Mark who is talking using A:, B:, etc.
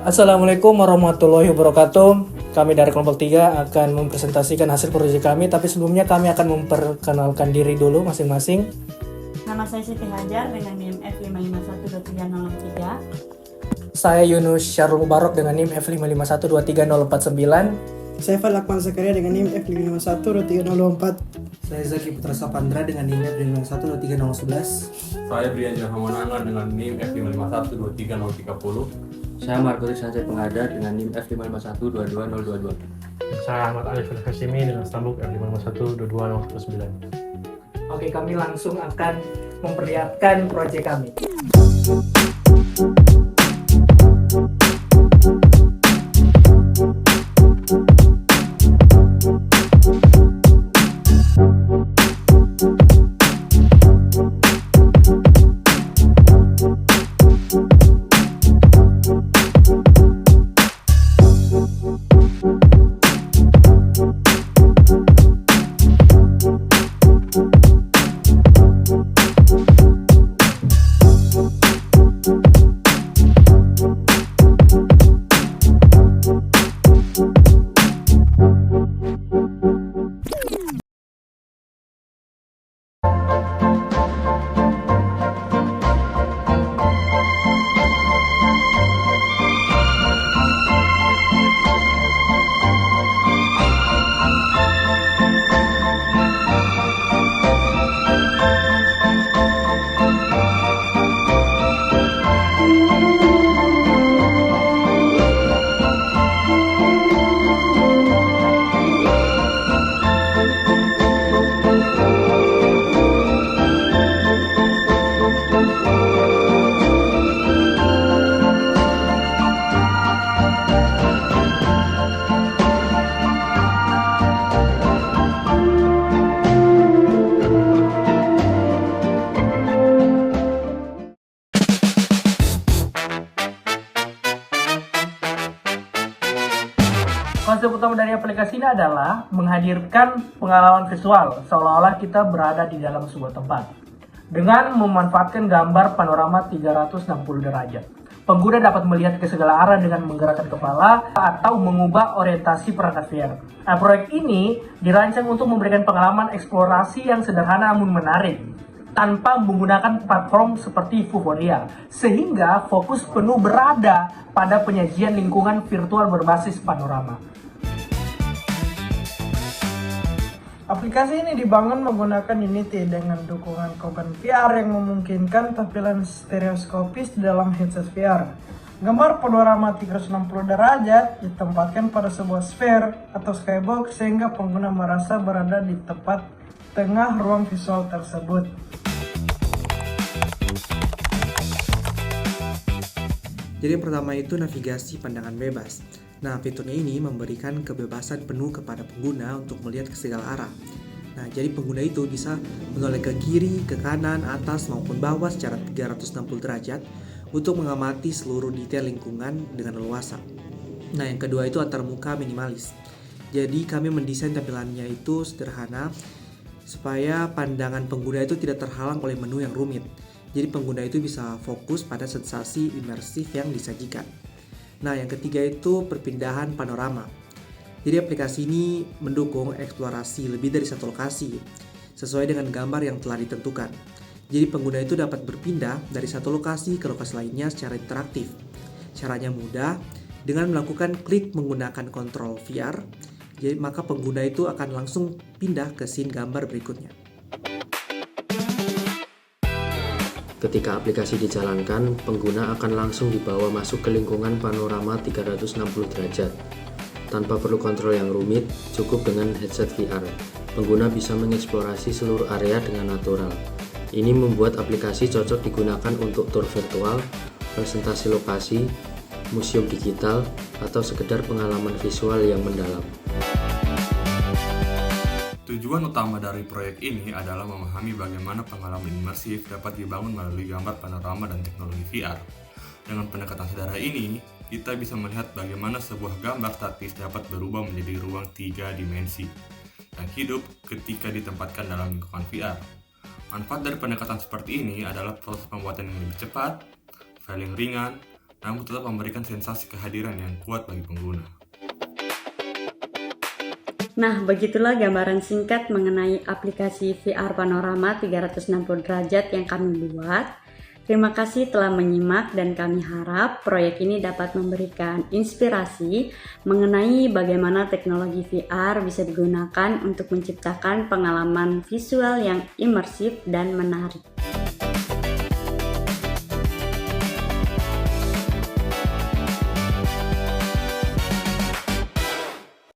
A: Assalamualaikum warahmatullahi wabarakatuh. Kami dari kelompok 3 akan mempresentasikan hasil proyek kami, tapi sebelumnya kami akan memperkenalkan diri dulu masing-masing.
B: Nama saya Siti Hajar dengan NIM F5512303.
A: Saya Yunus Syarul Mubarok dengan NIM F551233049.
C: Saya Fal Akmal Zakaria dengan NIM F5512304.
D: Saya Zaki Putra Sapandra dengan NIM F5512311.
E: Saya Brian Jahamonangan dengan NIM F551233030.
F: Saya Margolis Sanjay Pengada dengan NIM F551222022.
G: Saya Ahmad Alif Al-Hashimi dengan stambuk F5512209.
A: Oke, kami langsung akan memperlihatkan proyek kami. Konsep utama dari aplikasi ini adalah menghadirkan pengalaman visual seolah-olah kita berada di dalam sebuah tempat dengan memanfaatkan gambar panorama 360 derajat. Pengguna dapat melihat ke segala arah dengan menggerakkan kepala atau mengubah orientasi perangkat VR. Nah, proyek ini dirancang untuk memberikan pengalaman eksplorasi yang sederhana namun menarik tanpa menggunakan platform seperti Vuforia, sehingga fokus penuh berada pada penyajian lingkungan virtual berbasis panorama.
C: Aplikasi ini dibangun menggunakan Unity dengan dukungan komponen VR yang memungkinkan tampilan stereoskopis di dalam headset VR. Gambar panorama 360 derajat ditempatkan pada sebuah sphere atau skybox sehingga pengguna merasa berada di tepat tengah ruang visual tersebut.
D: Jadi yang pertama itu navigasi pandangan bebas. Nah, fiturnya ini memberikan kebebasan penuh kepada pengguna untuk melihat ke segala arah. Nah, jadi pengguna itu bisa menoleh ke kiri, ke kanan, atas maupun bawah secara 360 derajat untuk mengamati seluruh detail lingkungan dengan leluasa. Nah, yang kedua itu antarmuka minimalis. Jadi kami mendesain tampilannya itu sederhana supaya pandangan pengguna itu tidak terhalang oleh menu yang rumit. Jadi pengguna itu bisa fokus pada sensasi imersif yang disajikan. Nah, yang ketiga itu perpindahan panorama. Jadi aplikasi ini mendukung eksplorasi lebih dari satu lokasi sesuai dengan gambar yang telah ditentukan. Jadi pengguna itu dapat berpindah dari satu lokasi ke lokasi lainnya secara interaktif. Caranya mudah, dengan melakukan klik menggunakan kontrol VR, jadi maka pengguna itu akan langsung pindah ke scene gambar berikutnya.
F: Ketika aplikasi dijalankan, pengguna akan langsung dibawa masuk ke lingkungan panorama 360 derajat. Tanpa perlu kontrol yang rumit, cukup dengan headset VR. Pengguna bisa mengeksplorasi seluruh area dengan natural. Ini membuat aplikasi cocok digunakan untuk tur virtual, presentasi lokasi, museum digital, atau sekedar pengalaman visual yang mendalam.
E: Tujuan utama dari proyek ini adalah memahami bagaimana pengalaman imersif dapat dibangun melalui gambar panorama dan teknologi VR. Dengan pendekatan sederhana ini, kita bisa melihat bagaimana sebuah gambar statis dapat berubah menjadi ruang 3 dimensi yang hidup ketika ditempatkan dalam lingkungan VR. Manfaat dari pendekatan seperti ini adalah proses pembuatan yang lebih cepat, file yang ringan, namun tetap memberikan sensasi kehadiran yang kuat bagi pengguna.
B: Nah, begitulah gambaran singkat mengenai aplikasi VR Panorama 360 derajat yang kami buat. Terima kasih telah menyimak dan kami harap proyek ini dapat memberikan inspirasi mengenai bagaimana teknologi VR bisa digunakan untuk menciptakan pengalaman visual yang imersif dan menarik.